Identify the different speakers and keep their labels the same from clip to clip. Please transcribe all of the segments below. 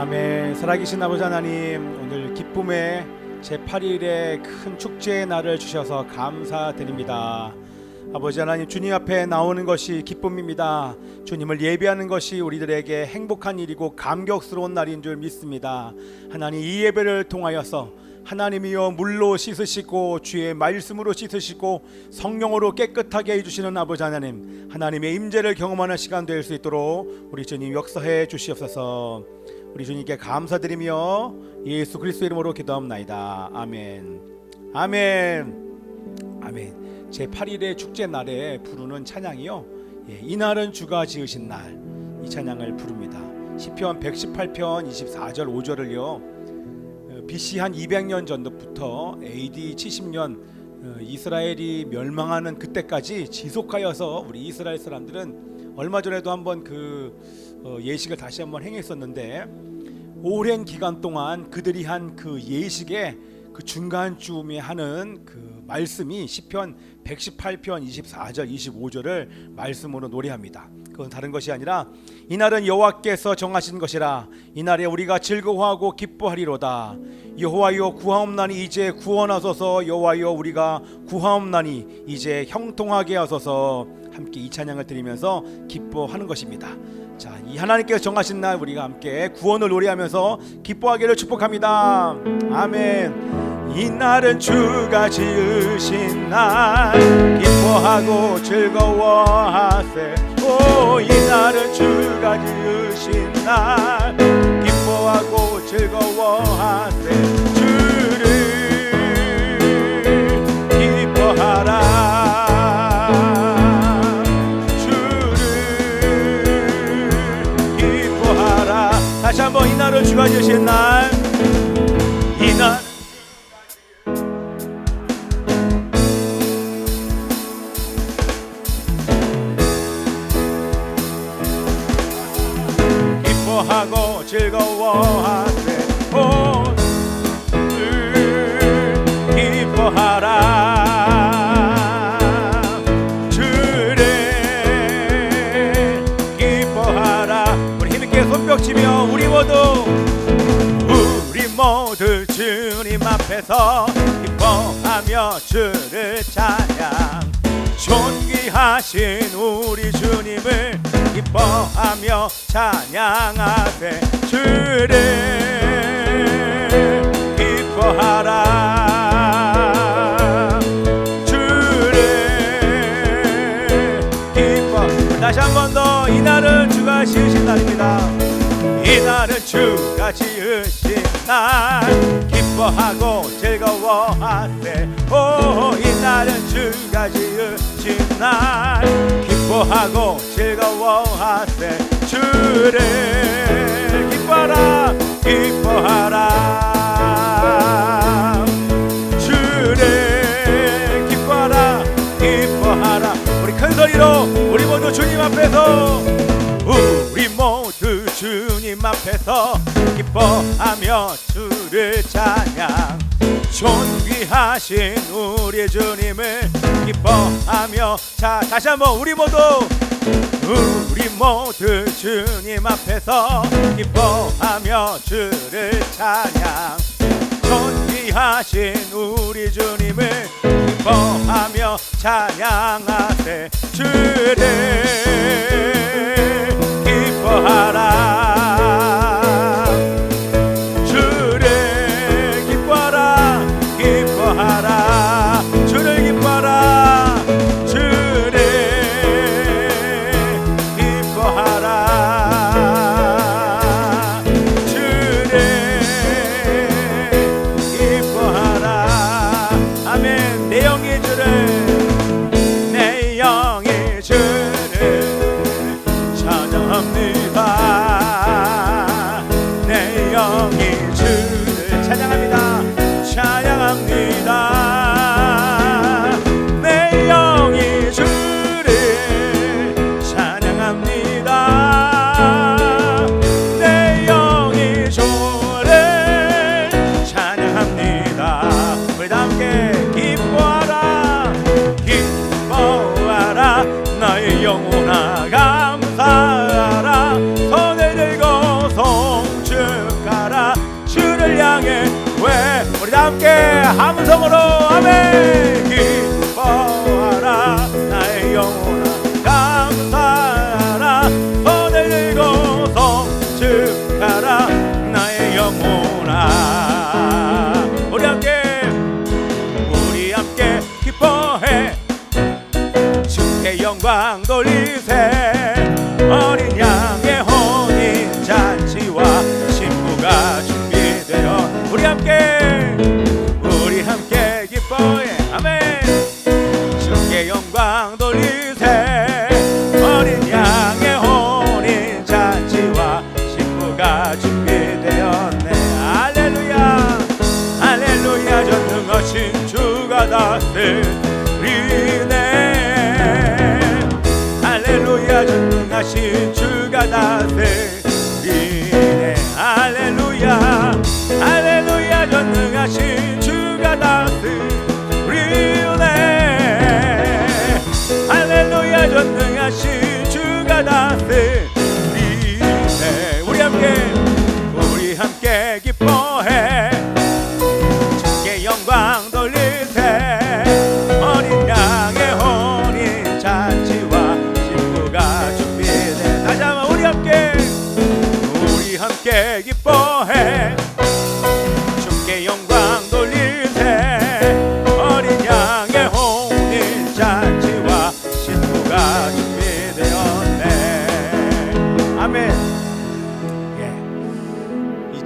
Speaker 1: 아멘. 살아계신 아버지 하나님, 오늘 기쁨의 제8일의 큰 축제의 날을 주셔서 감사드립니다. 아버지 하나님, 주님 앞에 나오는 것이 기쁨입니다. 주님을 예배하는 것이 우리들에게 행복한 일이고 감격스러운 날인 줄 믿습니다. 하나님, 이 예배를 통하여서 하나님이여 물로 씻으시고 주의 말씀으로 씻으시고 성령으로 깨끗하게 해주시는 아버지 하나님, 하나님의 임재를 경험하는 시간 될 수 있도록 우리 주님 역사해 주시옵소서. 우리 주님께 감사드리며 예수 그리스도 이름으로 기도합나이다. 아멘. 아멘. 아멘. 제8일의 축제 날에 부르는 찬양이요, 이날은 주가 지으신 날, 이 찬양을 부릅니다. 시편 118편 24절 5절을요 BC 한 200년 전부터 AD 70년 이스라엘이 멸망하는 그때까지 지속하여서 우리 이스라엘 사람들은 얼마 전에도 한번 예식을 다시 한번 행했었는데, 오랜 기간 동안 그들이 한 그 예식의 그 중간쯤에 하는 그 말씀이 시편 118편 24절 25절을 말씀으로 노래합니다. 그건 다른 것이 아니라 이날은 여호와께서 정하신 것이라, 이날에 우리가 즐거워하고 기뻐하리로다. 여호와여 구하옵나니 이제 구원하소서. 여호와여 우리가 구하옵나니 이제 형통하게 하소서. 함께 이 찬양을 드리면서 기뻐하는 것입니다. 자, 이 하나님께서 정하신 날 우리가 함께 구원을 노래하면서 기뻐하기를 축복합니다. 아멘. 이날은 주가 지으신 날, 기뻐하고 즐거워하세. 오, 이날은 주가 지으신 날, 기뻐하고 즐거워하세. 주를 기뻐하라. 다시 한번 이날은 주가 지으신 날, 이날 기뻐하고 즐거워하세. 오, 기뻐하라. 주를 기뻐하라. 우리 힘있게 손뼉치며 우리 모두 주님 앞에서 기뻐하며 주를 찬양. 존귀하신 우리 주님을 기뻐하며 찬양하세. 주를 기뻐하라. 주를 기뻐. 다시 한 번 더, 이날은 주가 지으신 날입니다. 이날은 주가 지으신 날, 기뻐하고 즐거워하세. 오, 이날은 주가 지으신 날, 기뻐하고 즐거워하세. 주를 기뻐하라. 기뻐하라. 주를 기뻐하라. 기뻐하라. 우리 큰 소리로 우리 모두 주님 앞에서, 우리 모두 주님 앞에서 기뻐하며 주를 찬양. 존귀하신 우리 주님을 기뻐하며 다시 한번 우리 모두 주님 앞에서 기뻐하며 주를 찬양. 존귀하신 우리 주님을 기뻐하며 찬양하세. 주를 기뻐하라. 주를 기뻐하라. 기뻐하라. 주를 기뻐하라. 주를 기뻐하라. 주를 기뻐하라. 아멘. 내 영의 주를, 내 영의 주를 찬양합니다. 내 영이 주를 찬양합니다. 찬양합니다. 내 영이 주를 찬양합니다. 내 영이 주를 찬양합니다. 우리 다 함께 기뻐하라. 기뻐하라. 나의 영혼아 감사하라. 손을 들고 송축 왜 우리 다 함께 함성으로 아멘. 기뻐하라 나의 영혼아 감사하라 손을 들고 송축하라 나의 영혼아. 우리 함께 기뻐해 주께 영광 돌리세. 어린 양의 혼인 잔치와 신부가 준비되어 우리 함께 기뻐해 아멘. 주께 영광 돌리세. 어린 양의 혼인 잔치와 신부가 준비되었네. 할렐루야 할렐루야. 전능하신 주가 다스리네. 할렐루야 전능하신 주가 다스리네. 할렐루야 할렐루야 전능하신 주가 다스리네. 할렐루야 전능하신 주가 다스리네. 우리 함께 기뻐해 주께 영광 돌리세. 어린 양의 혼인 잔치와 신부가 준비돼. 다시 한번 우리 함께 기뻐해 주께 영광 돌리세. 어린 양의 혼인 잔치와 신부가 준비되었네. 아멘.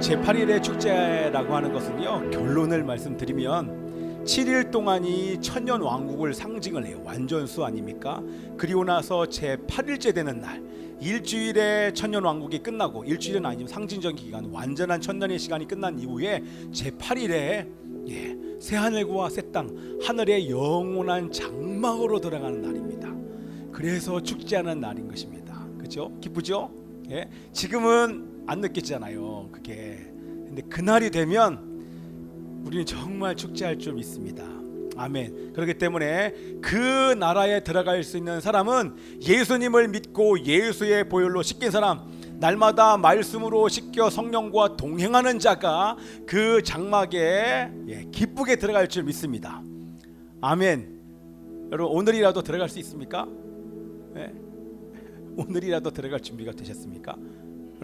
Speaker 1: 제8일의 축제라고 하는 것은요, 결론을 말씀드리면 7일 동안이 천년 왕국을 상징을 해요. 완전수 아닙니까? 그리고 나서 제8일째 되는 날, 일주일의 천년 왕국이 끝나고, 일주일은 아니지만 상징적인 기간, 완전한 천년의 시간이 끝난 이후에 제8일에 새하늘과 새 땅, 하늘의 영원한 장막으로 들어가는 날입니다. 그래서 축제하는 날인 것입니다. 그렇죠? 기쁘죠? 지금은 안 느끼잖아요, 그게. 근데 그날이 되면 우리는 정말 축제할 줄 믿습니다. 아멘. 그렇기 때문에 그 나라에 들어갈 수 있는 사람은 예수님을 믿고 예수의 보혈로 씻긴 사람, 날마다 말씀으로 씻겨 성령과 동행하는 자가 그 장막에 기쁘게 들어갈 줄 믿습니다. 아멘. 여러분, 오늘이라도 들어갈 수 있습니까? 오늘이라도 들어갈 준비가 되셨습니까?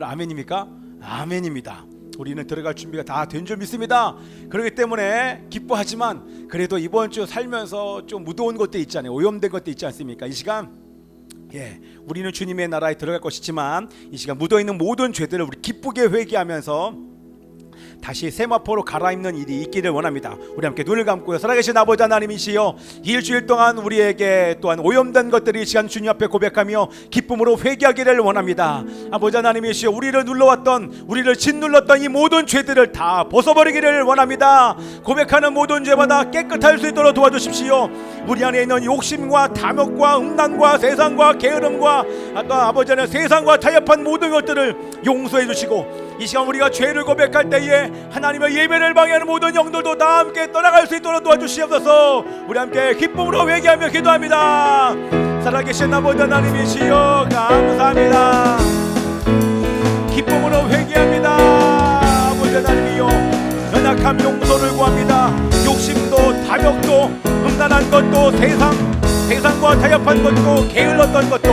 Speaker 1: 아멘입니까? 아멘입니다. 우리는 들어갈 준비가 다 된 줄 믿습니다. 그렇기 때문에 기뻐하지만 그래도 이번 주 살면서 좀 무더운 것도 있잖아요. 오염된 것도 있지 않습니까? 이 시간 우리는 주님의 나라에 들어갈 것이지만 이 시간 묻어있는 모든 죄들을 우리 기쁘게 회개하면서 다시 세마포로 갈아입는 일이 있기를 원합니다. 우리 함께 눈을 감고요. 살아계신 아버지 하나님이시여, 일주일 동안 우리에게 또한 오염된 것들이 이 시간 주님 앞에 고백하며 기쁨으로 회개하기를 원합니다. 아버지 하나님이시여, 우리를 눌러왔던, 우리를 짓눌렀던 이 모든 죄들을 다 벗어버리기를 원합니다. 고백하는 모든 죄마다 깨끗할 수 있도록 도와주십시오. 우리 안에 있는 욕심과 탐욕과 음란과 세상과 게으름과 아까 아버지 하나님 세상과 타협한 모든 것들을 용서해 주시고, 이 시간 우리가 죄를 고백할 때에 하나님의 예배를 방해하는 모든 영들도 다 함께 떠나갈 수 있도록 도와주시옵소서. 우리 함께 기쁨으로 회개하며 기도합니다. 살아계신 아버지 하나님이시여, 감사합니다. 기쁨으로 회개합니다. 아버지 하나님이여, 연약함 용서를 구합니다. 욕심도 탐욕도 음란한 것도 세상과 타협한 것도 게을렀던 것도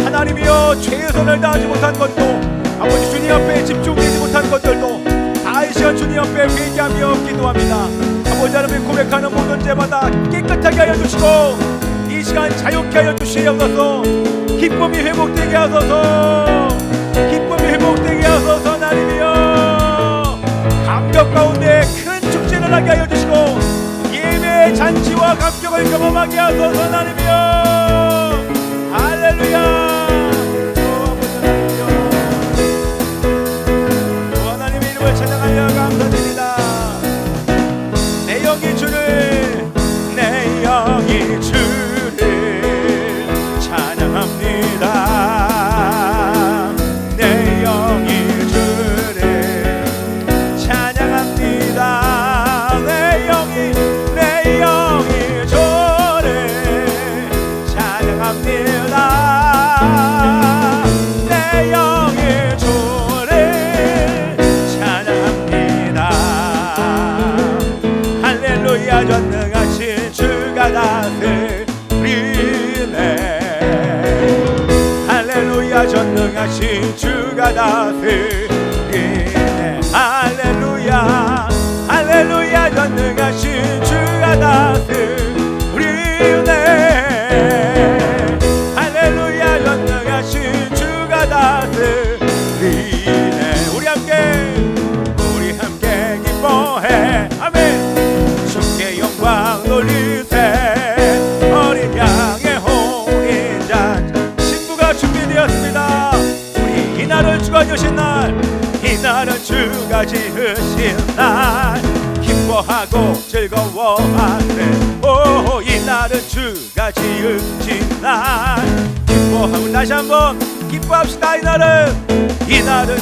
Speaker 1: 하나님이여 최선을 다하지 못한 것도 아버지 주님 앞에 집중되지 못한 것들도 다 이 시간 주님 앞에 회개하며 기도합니다. 아버지 하나님 고백하는 모든 죄마다 깨끗하게 하여 주시고 이 시간 자유케 하여 주시옵소서. 기쁨이 회복되게 하소서. 기쁨이 회복되게 하소서. 하나님이여, 감격 가운데 큰 축제를 하게 하여 주시고 예배의 잔치와 감격을 경험하게 하소서. 하나님이여, 할렐루야. 찬양하며 감사드립니다. 내 영이 주를 찬양합니다. 내 영이 주를 찬양합니다. 내 영이 주를 찬양합니다. 전능하신 주가 다스리네. 할렐루야 할렐루야 전능하신 주가 다스리네. 할렐루야 전능하신 주가 다스리네. 우리 함께 기뻐해. 아멘. 주께 영광 돌리세. 어린 양의 혼인잔 신부가 준비되었습니다. 우리 이날을 주가 주신 날, 이날은 주가 지으신 날, 기뻐하고 즐거워하세. 오 이날은 주가 지으신 날, 기뻐하고 다시 한번 기뻐합시다. 이날은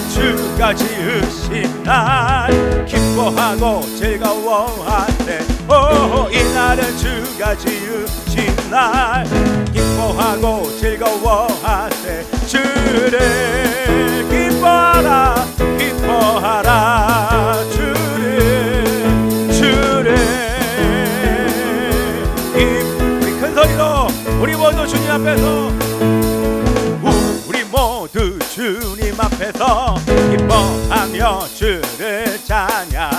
Speaker 1: 주가 지으신 날, 기뻐하고 즐거워하세. 오 이날은 주가 지으신 날, 기뻐하고 즐거워하세. 주를 기뻐하라 기뻐하라. 주를 우리 큰 소리로 우리 모두 주님 앞에서, 우리 모두 주님 앞에서 기뻐하며 주를 찬양.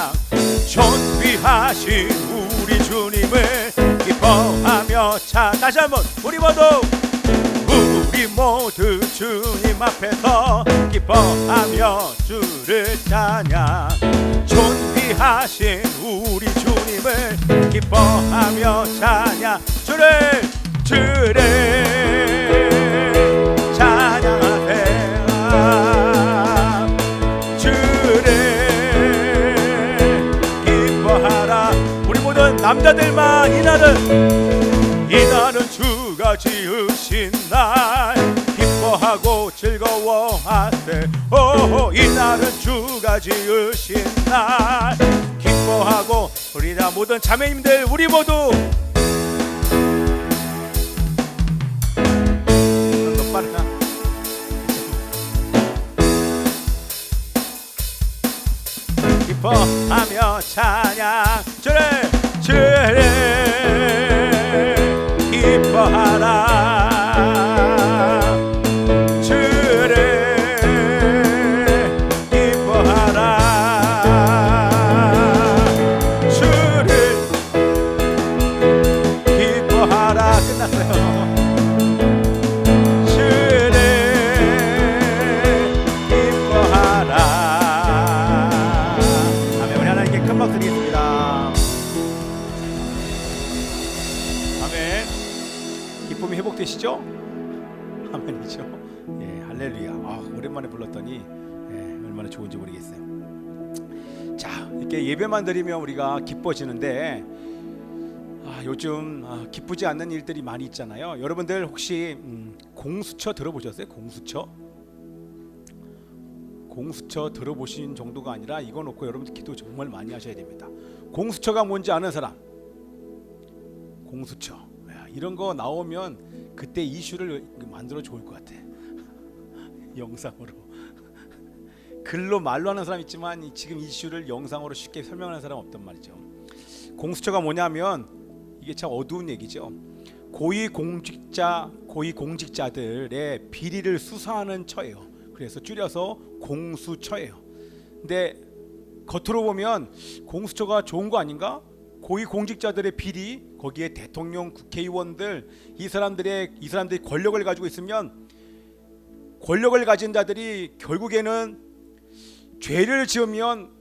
Speaker 1: 존귀하신 우리 주님을 기뻐하며 다시 한번 우리 모두 주님 앞에서 기뻐하며 주를 찬양. 존귀하신 우리 주님을 기뻐하며 찬양. 주를 찬양하세요. 주를 기뻐하라. 우리 모든 남자들만 이날은 주가 지으신 날, 기뻐하고 즐거워하세. 오 이날은 주가 지으신 날, 기뻐하고. 우리 다 모든 자매님들 우리 모두 더 빠르다. 기뻐하며 찬양. 주를 기뻐하라. 주를 기뻐하라. 주를 기뻐하라. 끝났어요. 주를 기뻐하라. 아멘. 우리 하나님께 큰 박수 드리겠습니다. 아멘. 기쁨이 회복되시죠? 아멘이죠. 예, 할렐루야. 오랜만에 불렀더니 얼마나 좋은지 모르겠어요. 자, 이렇게 예배만 드리면 우리가 기뻐지는데 요즘 기쁘지 않는 일들이 많이 있잖아요. 여러분들 혹시 공수처 들어보셨어요? 공수처 들어보신 정도가 아니라 이거 놓고 여러분들 기도 정말 많이 하셔야 됩니다. 공수처가 뭔지 아는 사람? 공수처. 이런 거 나오면 그때 이슈를 만들어 좋을 것 같아. 영상으로. 글로 말로 하는 사람 있지만 지금 이슈를 영상으로 쉽게 설명하는 사람 없단 말이죠. 공수처가 뭐냐면 이게 참 어두운 얘기죠. 고위공직자들의 비리를 수사하는 처예요. 그래서 줄여서 공수처예요. 근데 겉으로 보면 공수처가 좋은 거 아닌가? 고위공직자들의 비리, 거기에 대통령, 국회의원들, 이 사람들이 권력을 가지고 있으면 권력을 가진 자들이 결국에는 죄를 지으면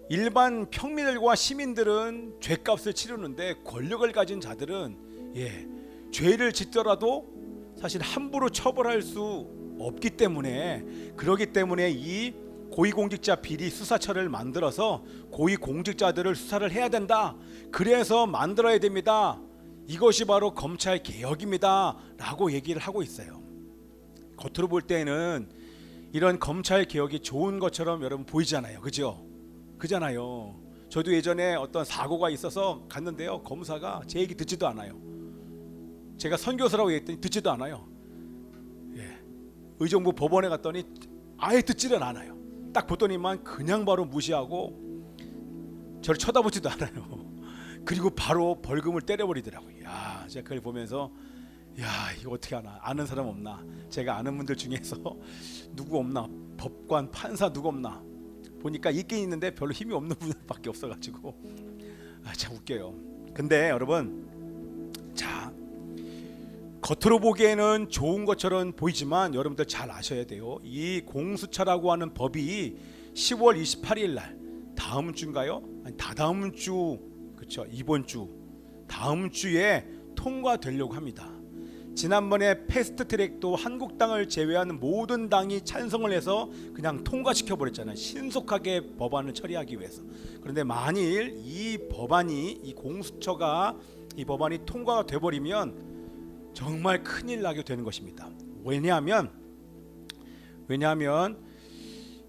Speaker 1: 일반 평민들과 시민들은 죄값을 치르는데, 권력을 가진 자들은 죄를 짓더라도 사실 함부로 처벌할 수 없기 때문에, 그러기 때문에 이 고위공직자 비리 수사처를 만들어서 고위공직자들을 수사를 해야 된다. 그래서 만들어야 됩니다. 이것이 바로 검찰 개혁입니다 라고 얘기를 하고 있어요. 겉으로 볼 때는 이런 검찰 개혁이 좋은 것처럼 여러분 보이잖아요. 그잖아요. 저도 예전에 어떤 사고가 있어서 갔는데요, 검사가 제 얘기 듣지도 않아요. 제가 선교사라고 얘기했더니 듣지도 않아요. 의정부 법원에 갔더니 아예 듣지는 않아요. 딱 보더니만 그냥 바로 무시하고 저를 쳐다보지도 않아요. 그리고 바로 벌금을 때려버리더라고요. 제가 그걸 보면서 야, 이거 어떻게 하나? 아는 사람 없나? 제가 아는 분들 중에서 누구 없나? 법관, 판사 누구 없나? 보니까 있긴 있는데 별로 힘이 없는 분들밖에 없어가지고 참 웃겨요. 근데 여러분, 자, 겉으로 보기에는 좋은 것처럼 보이지만 여러분들 잘 아셔야 돼요. 이 공수처라고 하는 법이 10월 28일 날, 다음 주인가요? 아니, 다다음 주, 그렇죠? 이번 주, 다음 주에 통과되려고 합니다. 지난번에 패스트트랙도 한국당을 제외한 모든 당이 찬성을 해서 그냥 통과시켜 버렸잖아요. 신속하게 법안을 처리하기 위해서. 그런데 만일 이 법안이, 이 공수처가, 이 법안이 통과가 돼 버리면 정말 큰일 나게 되는 것입니다. 왜냐하면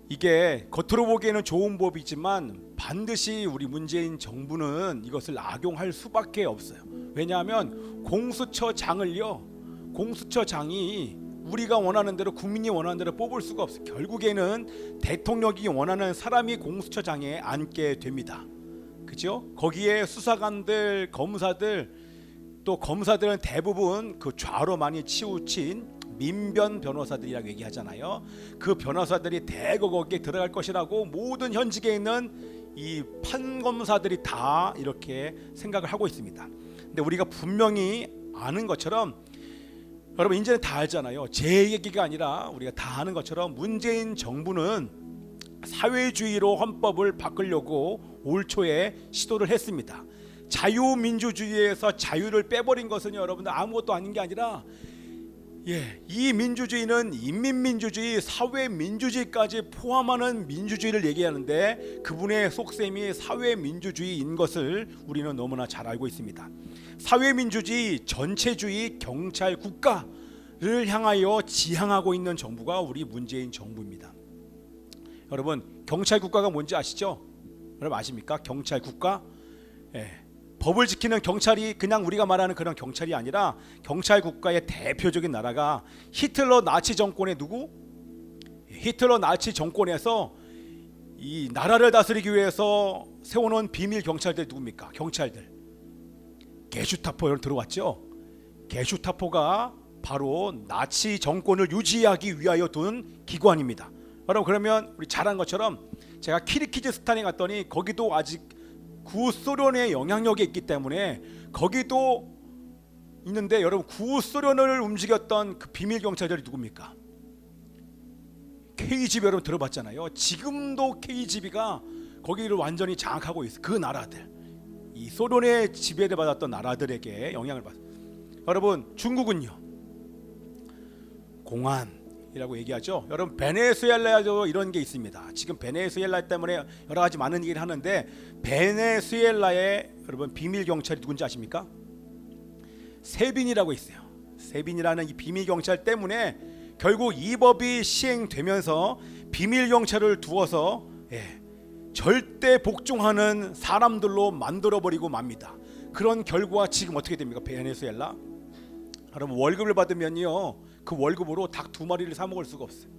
Speaker 1: 이게 겉으로 보기에는 좋은 법이지만 반드시 우리 문재인 정부는 이것을 악용할 수밖에 없어요. 왜냐하면 공수처장이 우리가 원하는 대로, 국민이 원하는 대로 뽑을 수가 없어요. 결국에는 대통령이 원하는 사람이 공수처장에 앉게 됩니다. 그죠? 거기에 수사관들, 검사들, 또 검사들은 대부분 그 좌로 많이 치우친 민변 변호사들이라고 얘기하잖아요. 그 변호사들이 대거 거기에 들어갈 것이라고 모든 현직에 있는 이 판검사들이 다 이렇게 생각을 하고 있습니다. 근데 우리가 분명히 아는 것처럼, 여러분 이제는 다 알잖아요. 제 얘기가 아니라 우리가 다 아는 것처럼 문재인 정부는 사회주의로 헌법을 바꾸려고 올 초에 시도를 했습니다. 자유민주주의에서 자유를 빼버린 것은 여러분들 아무것도 아닌 게 아니라, 이 민주주의는 인민민주주의, 사회민주주의까지 포함하는 민주주의를 얘기하는데 그분의 속셈이 사회민주주의인 것을 우리는 너무나 잘 알고 있습니다. 사회민주주의, 전체주의, 경찰 국가를 향하여 지향하고 있는 정부가 우리 문재인 정부입니다. 여러분, 경찰 국가가 뭔지 아시죠? 여러분 아십니까? 경찰 국가? 법을 지키는 경찰이 그냥 우리가 말하는 그런 경찰이 아니라 경찰 국가의 대표적인 나라가 히틀러 나치 정권의 누구? 히틀러 나치 정권에서 이 나라를 다스리기 위해서 세워놓은 비밀 경찰들 누굽니까? 경찰들. 게슈타포, 여러분 들어왔죠? 게슈타포가 바로 나치 정권을 유지하기 위하여 둔 기관입니다. 여러분, 그러면 우리 잘 아는 것처럼 제가 키르기즈스탄에 갔더니 거기도 아직 구소련의 영향력이 있기 때문에 거기도 있는데, 여러분 구소련을 움직였던 그 비밀 경찰들이 누굽니까? KGB, 여러분 들어봤잖아요. 지금도 KGB가 거기를 완전히 장악하고 있어. 그 나라들, 이 소련의 지배를 받았던 나라들에게 영향을 받아. 여러분 중국은요, 공안이라고 얘기하죠. 여러분 베네수엘라도 이런 게 있습니다. 지금 베네수엘라 때문에 여러 가지 많은 얘기를 하는데, 베네수엘라의 여러분 비밀 경찰이 누군지 아십니까? 세빈이라고 있어요. 세빈이라는 이 비밀 경찰 때문에 결국 이 법이 시행되면서 비밀 경찰을 두어서 절대 복종하는 사람들로 만들어버리고 맙니다. 그런 결과 지금 어떻게 됩니까? 베네수엘라, 여러분 월급을 받으면요, 그 월급으로 닭 2마리를 사 먹을 수가 없어요.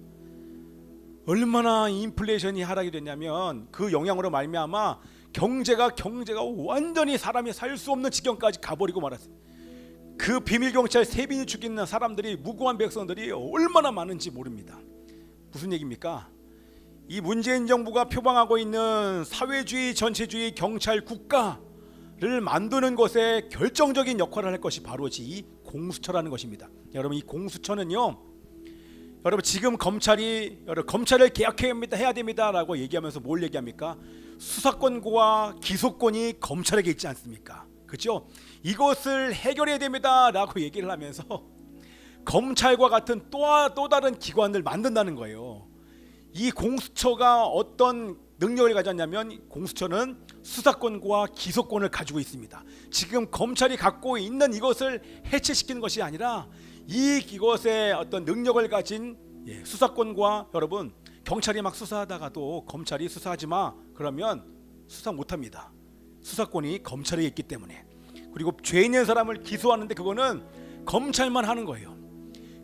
Speaker 1: 얼마나 인플레이션이 하락이 됐냐면 그 영향으로 말미암아 경제가 완전히 사람이 살 수 없는 지경까지 가버리고 말았어요. 그 비밀 경찰 세빈이 죽이는 사람들이, 무고한 백성들이 얼마나 많은지 모릅니다. 무슨 얘기입니까? 이 문재인 정부가 표방하고 있는 사회주의, 전체주의, 경찰 국가를 만드는 것에 결정적인 역할을 할 것이 바로 이 공수처라는 것입니다. 여러분, 이 공수처는요, 여러분 지금 검찰을 개혁해야 됩니다라고 얘기하면서 뭘 얘기합니까? 수사권과 기소권이 검찰에게 있지 않습니까? 그렇죠? 이것을 해결해야 됩니다라고 얘기를 하면서 검찰과 같은 또 다른 기관을 만든다는 거예요. 이 공수처가 어떤 능력을 가졌냐면, 공수처는 수사권과 기소권을 가지고 있습니다. 지금 검찰이 갖고 있는 이것을 해체시키는 것이 아니라 이것의 어떤 능력을 가진 수사권과, 여러분 경찰이 막 수사하다가도 검찰이 수사하지 마 그러면 수사 못합니다. 수사권이 검찰에 있기 때문에. 그리고 죄 있는 사람을 기소하는데 그거는 검찰만 하는 거예요.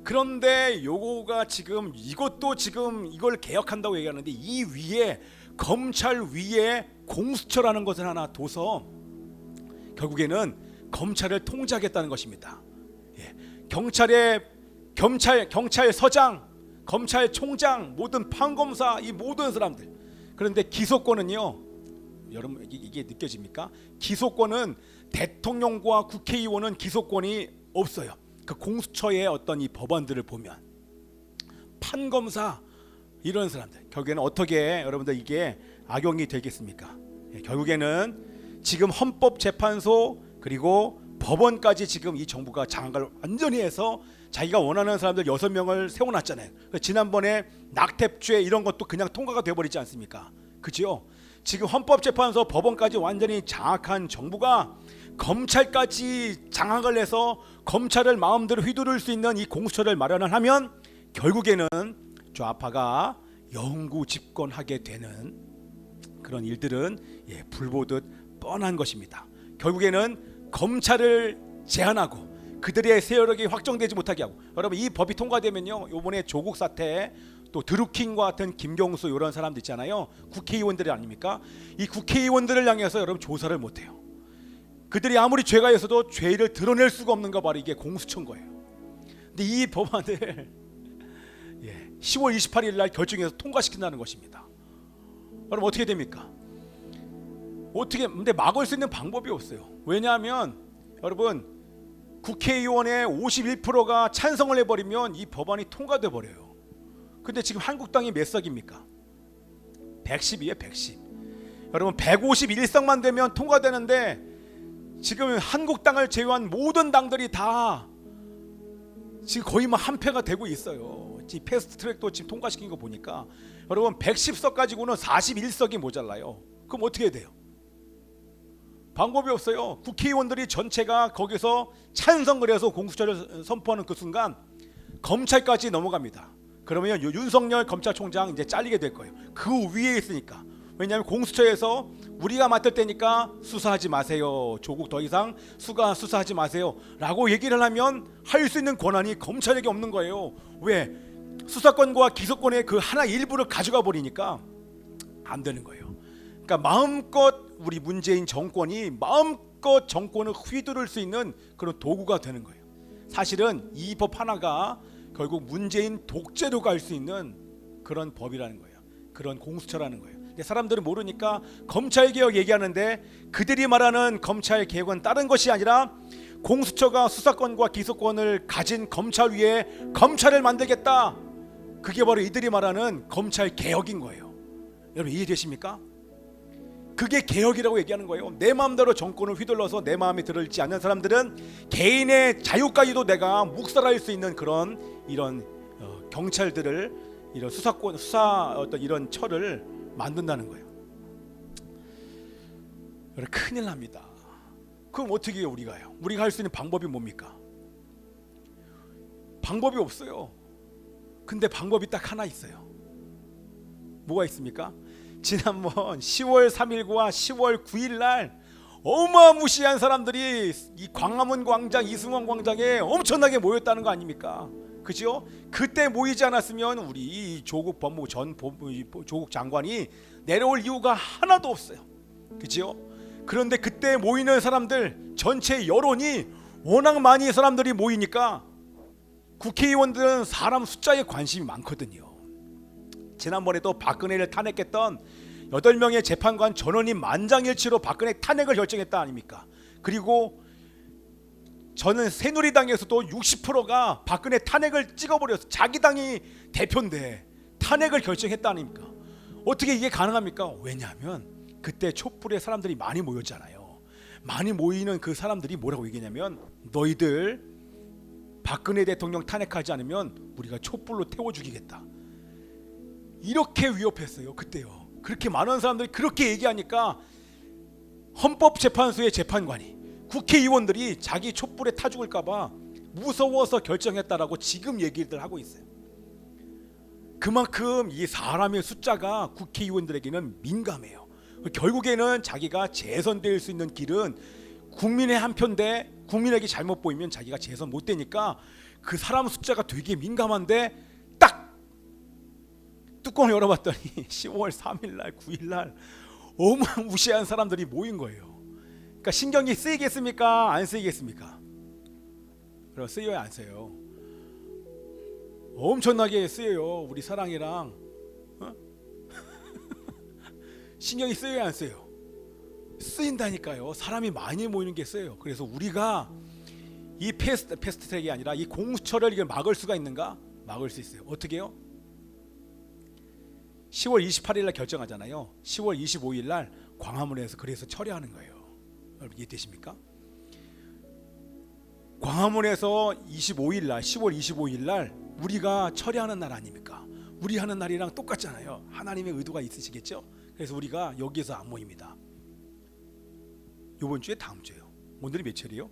Speaker 1: 그런데 요거가 지금, 이것도 지금 이걸 개혁한다고 얘기하는데, 이 위에 검찰 위에 공수처라는 것을 하나 둬서 결국에는 검찰을 통제하겠다는 것입니다. 경찰서장, 검찰총장, 모든 판검사, 이 모든 사람들. 그런데 기소권은요, 여러분 이게 느껴집니까? 기소권은 대통령과 국회의원은 기소권이 없어요. 그 공수처의 어떤 이 법안들을 보면 판검사 이런 사람들, 결국에는 어떻게 여러분들 이게 악용이 되겠습니까? 결국에는 지금 헌법재판소 그리고 법원까지 지금 이 정부가 장악을 완전히 해서 자기가 원하는 사람들 6명을 세워놨잖아요. 지난번에 낙태죄 이런 것도 그냥 통과가 돼버리지 않습니까? 그죠? 지금 헌법재판소 법원까지 완전히 장악한 정부가 검찰까지 장악을 해서 검찰을 마음대로 휘두를 수 있는 이 공수처를 마련을 하면 결국에는 좌파가 영구 집권하게 되는 그런 일들은 불보듯 뻔한 것입니다. 결국에는 검찰을 제한하고 그들의 세력이 확정되지 못하게 하고, 여러분 이 법이 통과되면요, 이번에 조국 사태, 또 드루킹과 같은 김경수 이런 사람들 있잖아요, 국회의원들이 아닙니까? 이 국회의원들을 향해서 여러분 조사를 못해요. 그들이 아무리 죄가 있어도 죄를 드러낼 수가 없는 거 바로 이게 공수처인 거예요. 근데 이 법안을 10월 28일 날 결정해서 통과시킨다는 것입니다. 여러분 어떻게 됩니까? 근데 막을 수 있는 방법이 없어요. 왜냐하면 여러분 국회의원의 51%가 찬성을 해버리면 이 법안이 통과돼 버려요. 근데 지금 한국당이 몇 석입니까? 110이에요. 110. 여러분 151석만 되면 통과되는데 지금 한국당을 제외한 모든 당들이 다 지금 거의 한 패가 되고 있어요. 지금 패스트트랙도 지금 통과시킨 거 보니까 여러분 110석 가지고는 41석이 모자라요. 그럼 어떻게 돼요? 방법이 없어요. 국회의원들이 전체가 거기서 찬성을 해서 공수처를 선포하는 그 순간 검찰까지 넘어갑니다. 그러면 윤석열 검찰총장 이제 잘리게 될 거예요. 그 위에 있으니까. 왜냐하면 공수처에서 우리가 맡을 때니까 수사하지 마세요. 조국 더 이상 수사하지 마세요 라고 얘기를 하면 할 수 있는 권한이 검찰에게 없는 거예요. 왜? 수사권과 기소권의 그 하나 일부를 가져가 버리니까 안 되는 거예요. 그러니까 마음껏 우리 문재인 정권이 마음껏 정권을 휘두를 수 있는 그런 도구가 되는 거예요. 사실은 이 법 하나가 결국 문재인 독재로 갈 수 있는 그런 법이라는 거예요. 그런 공수처라는 거예요. 근데 사람들은 모르니까 검찰개혁 얘기하는데 그들이 말하는 검찰개혁은 다른 것이 아니라 공수처가 수사권과 기소권을 가진 검찰 위에 검찰을 만들겠다. 그게 바로 이들이 말하는 검찰개혁인 거예요. 여러분 이해되십니까? 그게 개혁이라고 얘기하는 거예요. 내 마음대로 정권을 휘둘러서 내 마음에 들을지 않는 사람들은 개인의 자유까지도 내가 묵살할 수 있는 그런 이런 경찰들을, 이런 수사 어떤 이런 처를 만든다는 거예요. 큰일 납니다. 그럼 어떻게 해요? 우리가 할 수 있는 방법이 뭡니까? 방법이 없어요. 근데 방법이 딱 하나 있어요. 뭐가 있습니까? 지난번 10월 3일과 10월 9일 날 어마무시한 사람들이 이 광화문 광장, 이승원 광장에 엄청나게 모였다는 거 아닙니까? 그죠? 그때 모이지 않았으면 우리 조국 조국 장관이 내려올 이유가 하나도 없어요. 그죠? 그런데 그때 모이는 사람들 전체 여론이 워낙 많이 사람들이 모이니까 국회의원들은 사람 숫자에 관심이 많거든요. 지난번에도 박근혜를 탄핵했던 8명의 재판관 전원이 만장일치로 박근혜 탄핵을 결정했다 아닙니까? 그리고 저는 새누리당에서도 60%가 박근혜 탄핵을 찍어버려서 자기 당이 대표인데 탄핵을 결정했다 아닙니까? 어떻게 이게 가능합니까? 왜냐하면 그때 촛불에 사람들이 많이 모였잖아요. 많이 모이는 그 사람들이 뭐라고 얘기냐면 너희들 박근혜 대통령 탄핵하지 않으면 우리가 촛불로 태워 죽이겠다. 이렇게 위협했어요. 그때요. 그렇게 많은 사람들이 그렇게 얘기하니까 헌법재판소의 재판관이, 국회의원들이 자기 촛불에 타 죽을까 봐 무서워서 결정했다라고 지금 얘기들 하고 있어요. 그만큼 이 사람의 숫자가 국회의원들에게는 민감해요. 결국에는 자기가 재선될 수 있는 길은 국민의 한 표인데 국민에게 잘못 보이면 자기가 재선 못 되니까 그 사람 숫자가 되게 민감한데 딱 뚜껑을 열어봤더니 10월 3일날 9일날 어마무시한 사람들이 모인 거예요. 그러니까 신경이 쓰이겠습니까? 안 쓰이겠습니까? 그럼 쓰여요 안 써요? 엄청나게 쓰여요. 우리 사랑이랑 신경이 쓰여요 안 써요? 쓰인다니까요. 사람이 많이 모이는 게 쓰여요. 그래서 우리가 이 패스트트랙이 아니라 이 공수처를 이걸 막을 수가 있는가? 막을 수 있어요. 어떻게 해요? 10월 28일 날 결정하잖아요. 10월 25일 날 광화문에서 그래서 철회하는 거예요. 여러분 이해되십니까? 광화문에서 25일 날 10월 25일 날 우리가 철회하는 날 아닙니까? 우리 하는 날이랑 똑같잖아요. 하나님의 의도가 있으시겠죠? 그래서 우리가 여기서 안 모입니다. 이번 주에 다음 주예요. 오늘이 며칠이요?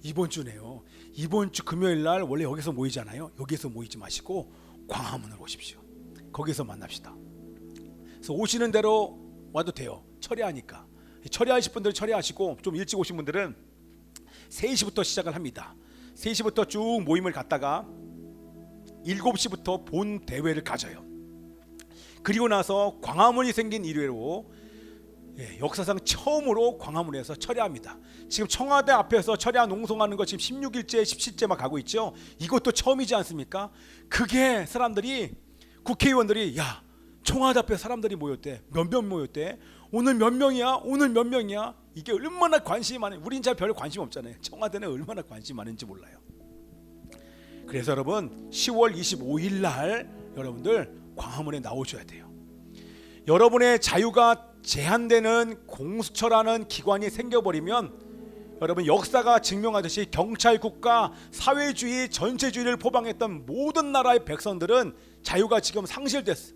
Speaker 1: 이번 주네요. 이번 주 금요일 날 원래 여기서 모이잖아요. 여기서 모이지 마시고 광화문으로 오십시오. 거기서 만납시다. 그래서 오시는 대로 와도 돼요. 철회하니까. 철회하실 분들은 철회하시고 좀 일찍 오신 분들은 3시부터 시작을 합니다. 3시부터 쭉 모임을 갖다가 7시부터 본 대회를 가져요. 그리고 나서 광화문이 생긴 일회로 역사상 처음으로 광화문에서 철회합니다. 지금 청와대 앞에서 철야 농성하는 거 지금 16일째 17일째 막 가고 있죠. 이것도 처음이지 않습니까? 그게 사람들이 국회의원들이 야 청와대 앞에 사람들이 모였대. 몇 명 모였대. 오늘 몇 명이야? 오늘 몇 명이야? 이게 얼마나 관심이 많아요. 우린 잘 별 관심 없잖아요. 청와대는 얼마나 관심이 많은지 몰라요. 그래서 여러분 10월 25일 날 여러분들 광화문에 나오셔야 돼요. 여러분의 자유가 제한되는 공수처라는 기관이 생겨버리면 여러분 역사가 증명하듯이 경찰국가, 사회주의, 전체주의를 포방했던 모든 나라의 백성들은 자유가 지금 상실됐어.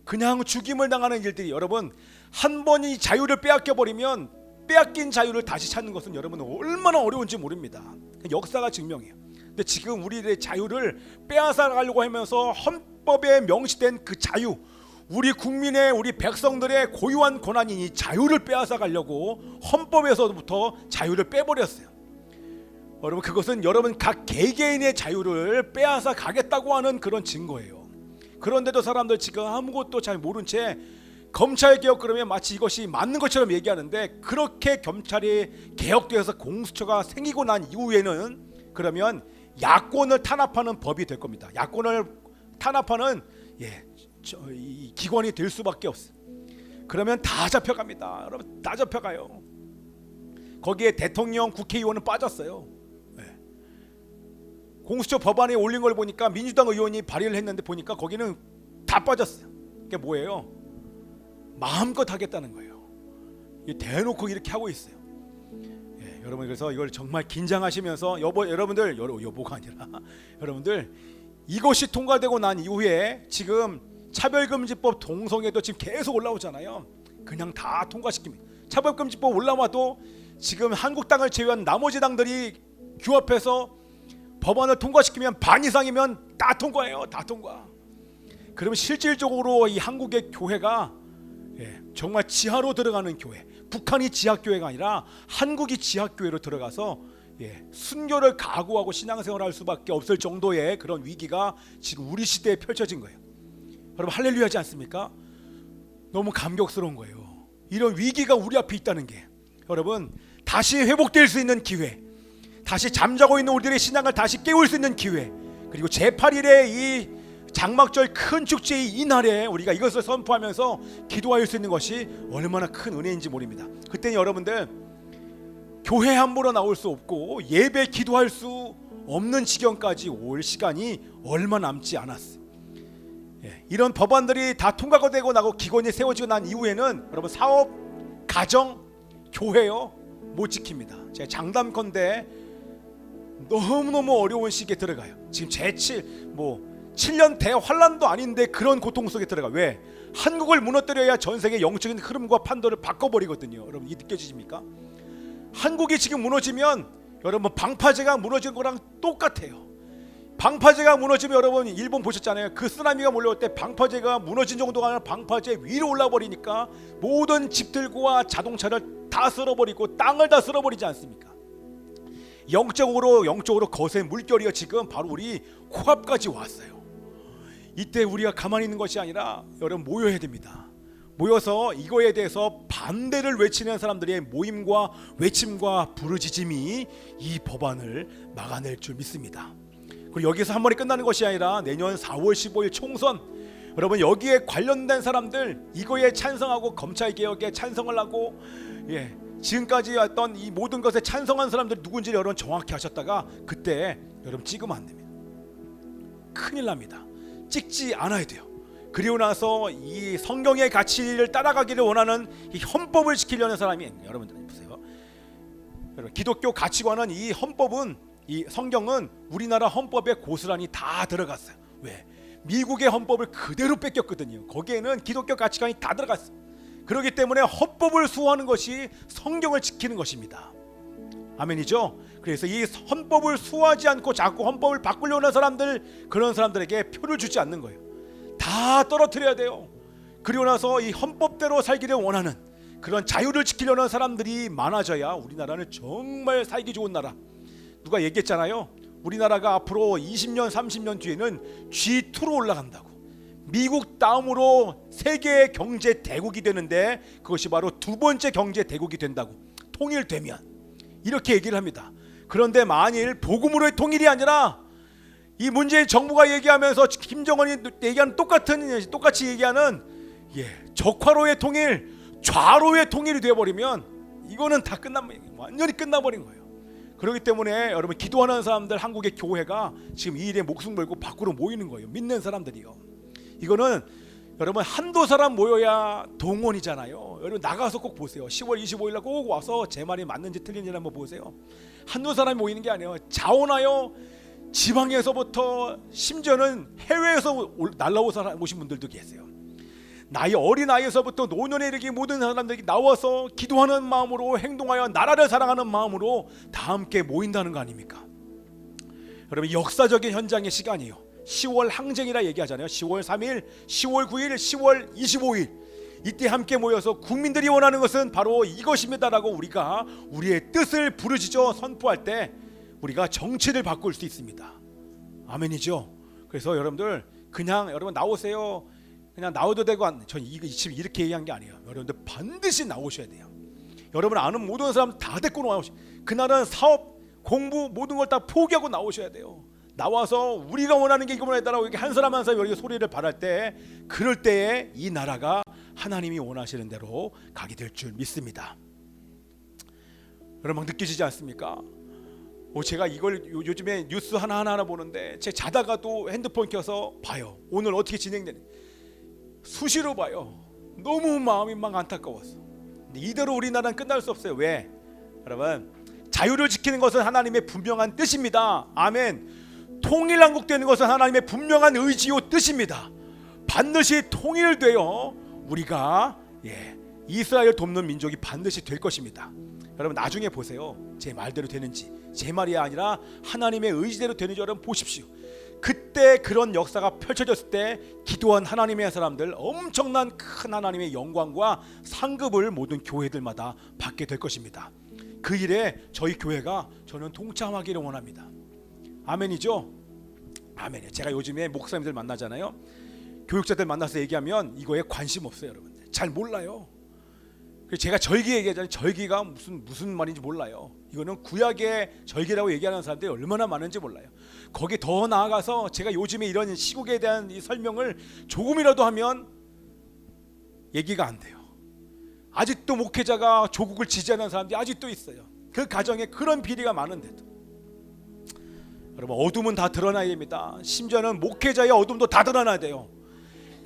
Speaker 1: 그냥 죽임을 당하는 일들이 여러분 한 번 이 자유를 빼앗겨버리면 빼앗긴 자유를 다시 찾는 것은 여러분은 얼마나 어려운지 모릅니다. 역사가 증명해요. 근데 지금 우리의 자유를 빼앗아 가려고 하면서 헌법에 명시된 그 자유, 우리 국민의 우리 백성들의 고유한 권한인 이 자유를 빼앗아 가려고 헌법에서부터 자유를 빼버렸어요. 여러분 그것은 여러분 각 개개인의 자유를 빼앗아 가겠다고 하는 그런 증거예요. 그런데도 사람들 지금 아무것도 잘 모른 채 검찰개혁 그러면 마치 이것이 맞는 것처럼 얘기하는데 그렇게 검찰이 개혁되어서 공수처가 생기고 난 이후에는 그러면 야권을 탄압하는 법이 될 겁니다. 야권을 탄압하는 이 기관이 될 수밖에 없어요. 그러면 다 잡혀갑니다. 여러분 다 잡혀가요. 거기에 대통령, 국회의원은 빠졌어요. 공수처 법안에 올린 걸 보니까 민주당 의원이 발의를 했는데 보니까 거기는 다 빠졌어요. 그게 뭐예요? 마음껏 하겠다는 거예요. 대놓고 이렇게 하고 있어요. 여러분 그래서 이걸 정말 긴장하시면서 여러분들 여보가 아니라 여러분들 이것이 통과되고 난 이후에 지금 차별금지법 동성애도 지금 계속 올라오잖아요. 그냥 다 통과시킵니다. 차별금지법 올라와도 지금 한국당을 제외한 나머지 당들이 규합해서 법안을 통과시키면 반 이상이면 다 통과해요. 다 통과. 그러면 실질적으로 이 한국의 교회가 정말 지하로 들어가는 교회, 북한이 지하교회가 아니라 한국이 지하교회로 들어가서 순교를 각오하고 신앙생활할 수밖에 없을 정도의 그런 위기가 지금 우리 시대에 펼쳐진 거예요. 여러분 할렐루야지 않습니까? 너무 감격스러운 거예요. 이런 위기가 우리 앞에 있다는 게 여러분 다시 회복될 수 있는 기회, 다시 잠자고 있는 우리들의 신앙을 다시 깨울 수 있는 기회, 그리고 제8일의 이 장막절 큰 축제의 이 날에 우리가 이것을 선포하면서 기도할 수 있는 것이 얼마나 큰 은혜인지 모릅니다. 그때는 여러분들 교회 함부로 나올 수 없고 예배 기도할 수 없는 지경까지 올 시간이 얼마 남지 않았어요. 이런 법안들이 다 통과가 되고 나고 기관이 세워지고 난 이후에는 여러분 사업, 가정, 교회요 못 지킵니다. 제가 장담컨대 너무너무 어려운 시기에 들어가요. 지금 제7 7년 대환란도 아닌데 그런 고통 속에 들어가. 왜? 한국을 무너뜨려야 전 세계 영적인 흐름과 판도를 바꿔버리거든요. 여러분 이 느껴지십니까? 한국이 지금 무너지면 여러분 방파제가 무너진 거랑 똑같아요. 방파제가 무너지면 여러분 일본 보셨잖아요. 그 쓰나미가 몰려올 때 방파제가 무너진 정도가 아니라 방파제 위로 올라버리니까 모든 집들과 자동차를 다 쓸어버리고 땅을 다 쓸어버리지 않습니까? 영적으로 거센 물결이요 지금 바로 우리 코앞까지 왔어요. 이때 우리가 가만히 있는 것이 아니라 여러분 모여야 됩니다. 모여서 이거에 대해서 반대를 외치는 사람들의 모임과 외침과 부르짖음이 이 법안을 막아낼 줄 믿습니다. 그리고 여기서 한 번에 끝나는 것이 아니라 내년 4월 15일 총선, 여러분 여기에 관련된 사람들 이거에 찬성하고 검찰개혁에 찬성을 하고 지금까지 왔던 이 모든 것에 찬성한 사람들이 누군지 여러분 정확히 하셨다가 그때 여러분 찍으면 안 됩니다. 큰일 납니다. 찍지 않아야 돼요. 그리고 나서 이 성경의 가치를 따라가기를 원하는 이 헌법을 지키려는 사람이, 여러분들 보세요. 여러분 기독교 가치관은, 이 헌법은, 이 성경은 우리나라 헌법에 고스란히 다 들어갔어요. 왜? 미국의 헌법을 그대로 뺏겼거든요. 거기에는 기독교 가치관이 다 들어갔어요. 그렇기 때문에 헌법을 수호하는 것이 성경을 지키는 것입니다. 아멘이죠? 그래서 이 헌법을 수호하지 않고 자꾸 헌법을 바꾸려는 사람들, 그런 사람들에게 표를 주지 않는 거예요. 다 떨어뜨려야 돼요. 그리고 나서 이 헌법대로 살기를 원하는 그런 자유를 지키려는 사람들이 많아져야 우리나라는 정말 살기 좋은 나라. 누가 얘기했잖아요. 우리나라가 앞으로 20년 30년 뒤에는 G2로 올라간다고. 미국 다음으로 세계 경제 대국이 되는데 그것이 바로 두 번째 경제 대국이 된다고, 통일되면. 이렇게 얘기를 합니다. 그런데 만일 복음으로의 통일이 아니라 이 문재인 정부가 얘기하면서 김정은이 얘기하는 똑같이 얘기하는 적화로의 통일, 좌로의 통일이 되어버리면 이거는 다 완전히 끝나버린 거예요. 그렇기 때문에 여러분 기도하는 사람들, 한국의 교회가 지금 이 일에 목숨 걸고 밖으로 모이는 거예요. 믿는 사람들이요. 이거는 여러분 한두 사람 모여야 동원이잖아요. 여러분 나가서 꼭 보세요. 10월 25일 날 꼭 와서 제 말이 맞는지 틀린지 한번 보세요. 한두 사람이 모이는 게 아니에요. 자원하여 지방에서부터 심지어는 해외에서 날라오신 분들도 계세요. 어린 나이에서부터 노년에 이르기 모든 사람들이 나와서 기도하는 마음으로 행동하여 나라를 사랑하는 마음으로 다 함께 모인다는 거 아닙니까? 여러분 역사적인 현장의 시간이에요. 10월 항쟁이라 얘기하잖아요. 10월 3일, 10월 9일, 10월 25일 이때 함께 모여서 국민들이 원하는 것은 바로 이것입니다라고 우리가 우리의 뜻을 부르짖어 선포할 때 우리가 정치를 바꿀 수 있습니다. 아멘이죠. 그래서 여러분들 그냥 여러분 나오세요. 그냥 나와도 되고, 전 지금 이렇게 얘기한 게 아니에요. 여러분들 반드시 나오셔야 돼요. 여러분 아는 모든 사람 다 데리고 나오셔. 그날은 사업, 공부 모든 걸 다 포기하고 나오셔야 돼요. 나와서 우리가 원하는 게 이거만이다라고 이렇게 한 사람 한 사람 여기 소리를 발할 때, 그럴 때에 이 나라가 하나님이 원하시는 대로 가게 될 줄 믿습니다. 여러분 느끼시지 않습니까? 제가 이걸 요즘에 뉴스 하나 보는데 제 자다가도 핸드폰 켜서 봐요. 오늘 어떻게 진행되는 수시로 봐요. 너무 마음이 막 안타까웠어. 근데 이대로 우리나라는 끝날 수 없어요. 왜? 여러분 자유를 지키는 것은 하나님의 분명한 뜻입니다. 아멘. 통일한국되는 것은 하나님의 분명한 의지요 뜻입니다. 반드시 통일되어 우리가 이스라엘 돕는 민족이 반드시 될 것입니다. 여러분 나중에 보세요. 제 말대로 되는지, 제 말이 아니라 하나님의 의지대로 되는지 여러분 보십시오. 그때 그런 역사가 펼쳐졌을 때 기도한 하나님의 사람들, 엄청난 큰 하나님의 영광과 상급을 모든 교회들마다 받게 될 것입니다. 그 일에 저희 교회가 저는 동참하기를 원합니다. 아멘이죠? 아멘이에요. 제가 요즘에 목사님들 만나잖아요. 교육자들 만나서 얘기하면 이거에 관심 없어요. 여러분들 잘 몰라요. 제가 절기 얘기하잖아요. 절기가 무슨 말인지 몰라요. 이거는 구약의 절기라고 얘기하는 사람들이 얼마나 많은지 몰라요. 거기 더 나아가서 제가 요즘에 이런 시국에 대한 이 설명을 조금이라도 하면 얘기가 안 돼요. 아직도 목회자가 조국을 지지하는 사람들이 아직도 있어요. 그 가정에 그런 비리가 많은데도. 여러분 어둠은 다 드러나야 됩니다. 심지어는 목회자의 어둠도 다 드러나야 돼요.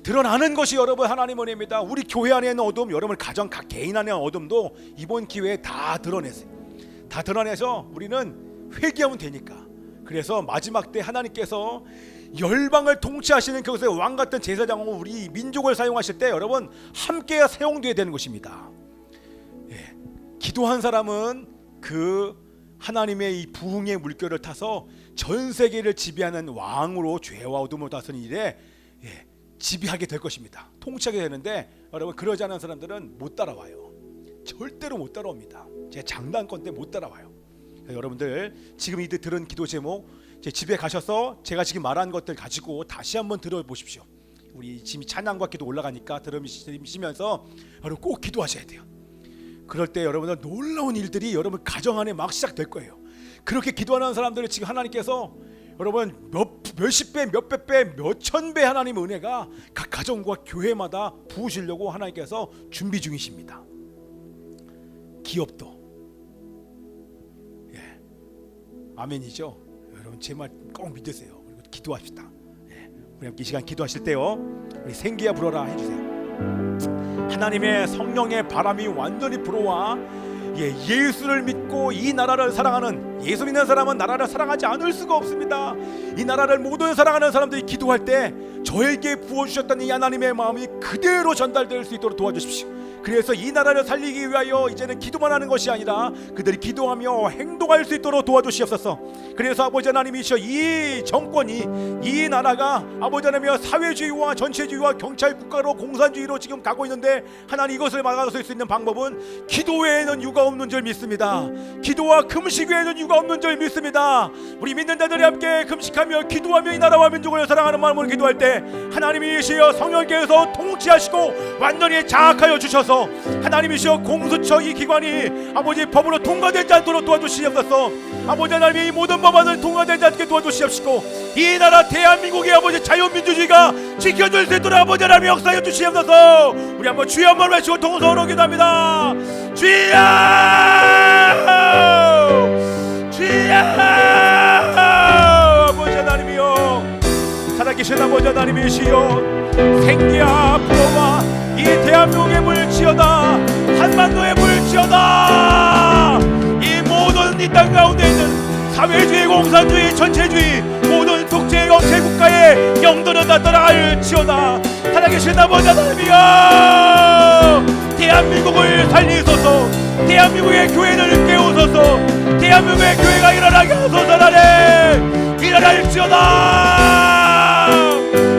Speaker 1: 드러나는 것이 여러분 하나님 은혜입니다. 우리 교회 안에 있는 어둠, 여러분 가정 각 개인 안에 있는 어둠도 이번 기회에 다 드러내세요. 다 드러내서 우리는 회개하면 되니까. 그래서 마지막 때 하나님께서 열방을 통치하시는 그것의 왕 같은 제사장으로 우리 민족을 사용하실 때 여러분 함께 사용되어야 되는 것입니다. 기도한 사람은 그 하나님의 이 부흥의 물결을 타서 전 세계를 지배하는 왕으로 죄와 어둠을 다스리는 일에 지배하게 될 것입니다. 통치하게 되는데 여러분 그러지 않은 사람들은 못 따라와요. 절대로 못 따라옵니다. 제 장난건 때 못 따라와요. 여러분들 지금 이들 들은 기도 제목 제 집에 가셔서 제가 지금 말한 것들 가지고 다시 한번 들어보십시오. 우리 지금 찬양과 기도 올라가니까 들으시면서 여러분 꼭 기도하셔야 돼요. 그럴 때 여러분들 놀라운 일들이 여러분 가정 안에 막 시작될 거예요. 그렇게 기도하는 사람들을 지금 하나님께서 여러분 몇십 배, 몇백 배, 몇천 배 하나님의 은혜가 각 가정과 교회마다 부으시려고 하나님께서 준비 중이십니다. 기업도. 예, 아멘이죠. 여러분 제 말 꼭 믿으세요. 그리고 기도합시다. 예, 우리 함께 이 시간 기도하실 때요, 우리 생기야 불어라 해주세요. 하나님의 성령의 바람이 완전히 불어와 예수를 믿고 이 나라를 사랑하는, 예수 믿는 사람은 나라를 사랑하지 않을 수가 없습니다. 이 나라를 모든 사랑하는 사람들이 기도할 때 저에게 부어주셨던 이 하나님의 마음이 그대로 전달될 수 있도록 도와주십시오. 그래서 이 나라를 살리기 위하여 이제는 기도만 하는 것이 아니라 그들이 기도하며 행동할 수 있도록 도와주시옵소서. 그래서 아버지 하나님이시여, 이 정권이, 이 나라가 아버지 하나님이여 사회주의와 전체주의와 경찰 국가로 공산주의로 지금 가고 있는데, 하나님 이것을 막아설 수 있는 방법은 기도 외에는 유가 없는 줄 믿습니다. 기도와 금식 외에는 유가 없는 줄 믿습니다. 우리 믿는 자들이 함께 금식하며 기도하며 이 나라와 민족을 사랑하는 마음으로 기도할 때 하나님이시여 성령께서 통치하시고 완전히 장악하여 주셔서 하나님이시여 공수처 이 기관이 아버지 법으로 통과되지 않도록 도와주시옵소서. 아버지 하나님이 이 모든 법안을 통과되지 않게 도와주시옵시고 이 나라 대한민국의 아버지 자유민주주의가 지켜질 수 있도록 아버지 하나님 역사해 주시옵소서. 우리 한번 주여 한번 외치고 동서로 기도합니다. 주여, 주여. 아버지 하나님이여, 살아계신 아버지 하나님이시여, 생기야 불어와 이 대한민국의 물지어다, 한반도의 물지어다. 이 모든 이 땅 가운데 있는 사회주의, 공산주의, 전체주의 모든 독재 영체 국가의 영들은 다 떠나갈지어다. 살아계신 아버지 하나님이여, 대한민국을 살리소서. 대한민국의 교회를 깨우소서. 대한민국의 교회가 일어나게 하소서. 하나님 일어날지어다.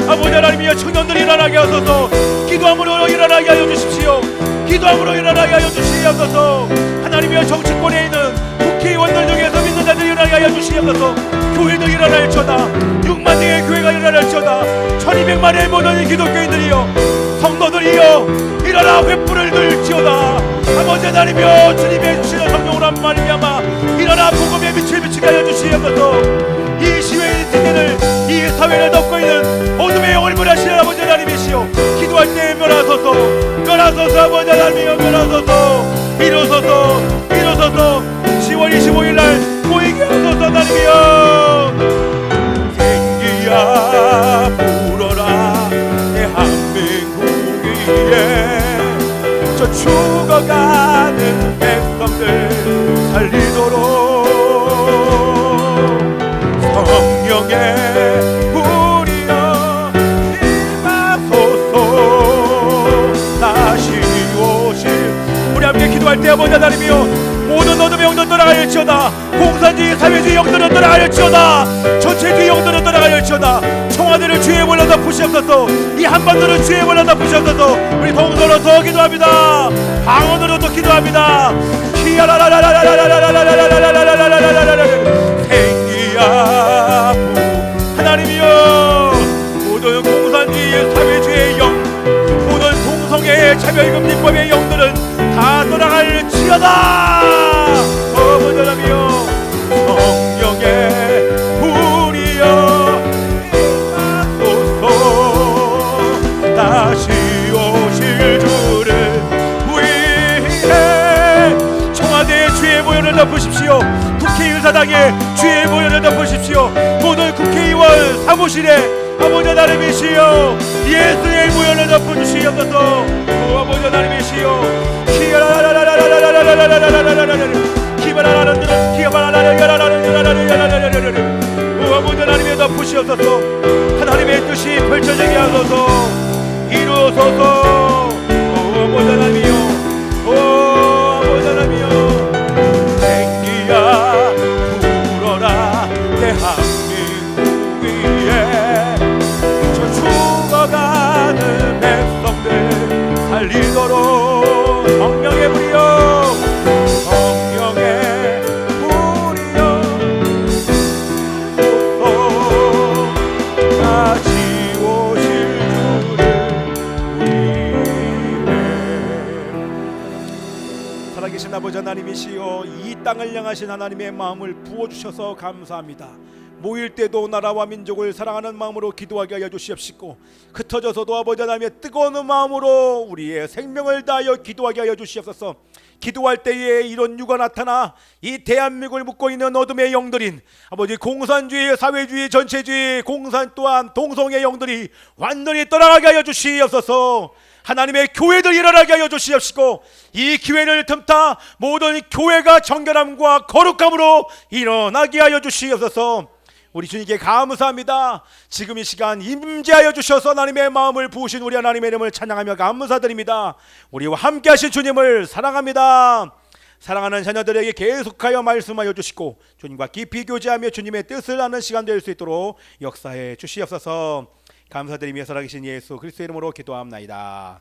Speaker 1: 아버지 하나님이여, 청년들이 일어나게 하소서. 기도함으로 일어나게 하여 주십시오. 기도함으로 일어나게 하여 주시옵소서. 하나님이여, 정치권에 있는 국회의원들 중에서 믿는 자들이 일어나게 하여 주시옵소서. 교회도 일어날지어다. 6만 명의 교회가 일어날지어다. 1200만의 모든 기독교인들이여, 성도들이여 일어나 횃불을 들지어다. 아버지 하나님이여, 주님의 주시는 성령으로 한 말미암아 일어나 복음의 빛을 비추게 하여 주시옵소서. 이 시외의 시대를, 이 사회를 덮고 있는 어둠의 영을 멸하시는 아버지 하나님이시여, 기도할 때 멸하소서. 멸하소서. 아버지 하나님이여, 멸하소서. 이루소서. 이루소서. 10월 25일날 보이게 하소서. 하나님이여, 생기야 불어라 대한민국 위에 저 죽어가는 백성들 살리도록 성령의 불이여 임하소서. 다시 오실, 우리 함께 기도할 때 아버지 하나님이여, 모든 어둠의 영들 떠나갈지어다. 공산주의 사회주의 영들은 떠나갈지어다. 전체주의 영들은 떠나갈지어다. 청와대를 주의 몰라다 부시옵소서. 이 한반도를 주의 몰라다 부시옵소서. 우리 동서로 더 기도합니다. 방언으로도 기도합니다. 생기야 하나님이여, 모든 공산주의 사회주의 영, 모든 동성애의 차별금지법의 영들은 다 떠나갈지어다. 아버지 하나님이여, 성령의 불이여 임하소서. 다시 오실 주를 위해 청와대의 주의 모여를 덮으십시오. 국회의사당에 주의 모여를 덮으십시오. 모든 국회의원 사무실에 아버지 하나님이시여, 예수의 모여를 덮어주시옵소서. 아버지 하나님이시여, 아버지 하나님의 덮으시옵소서. 하나님의 뜻이 펼쳐지게 하소서. 이루소서. 아버지 하나님이여, 아버지 하나님이여, 생기야 불어라 대한민국 위에 저 죽어가는 백성들 살리도록 성령의 불이여, 성령의 불이여 다시 오실 살아계신 아버지 하나님이시여, 이 땅을 향하신 하나님의 마음을 부어주셔서 감사합니다. 모일 때도 나라와 민족을 사랑하는 마음으로 기도하게 하여 주시옵시고, 흩어져서도 아버지 하나님의 뜨거운 마음으로 우리의 생명을 다하여 기도하게 하여 주시옵소서. 기도할 때에 이런 유가 나타나 이 대한민국을 묶고 있는 어둠의 영들인 아버지 공산주의, 사회주의, 전체주의, 공산 또한 동성애 영들이 완전히 떠나가게 하여 주시옵소서. 하나님의 교회들 일어나게 하여 주시옵시고, 이 기회를 틈타 모든 교회가 정결함과 거룩함으로 일어나게 하여 주시옵소서. 우리 주님께 감사합니다. 지금 이 시간 임재하여 주셔서 하나님의 마음을 부으신 우리 하나님의 이름을 찬양하며 감사드립니다. 우리와 함께 하신 주님을 사랑합니다. 사랑하는 자녀들에게 계속하여 말씀하여 주시고, 주님과 깊이 교제하며 주님의 뜻을 아는 시간 될 수 있도록 역사해 주시옵소서. 감사드리며 살아계신 예수 그리스도의 이름으로 기도합나이다.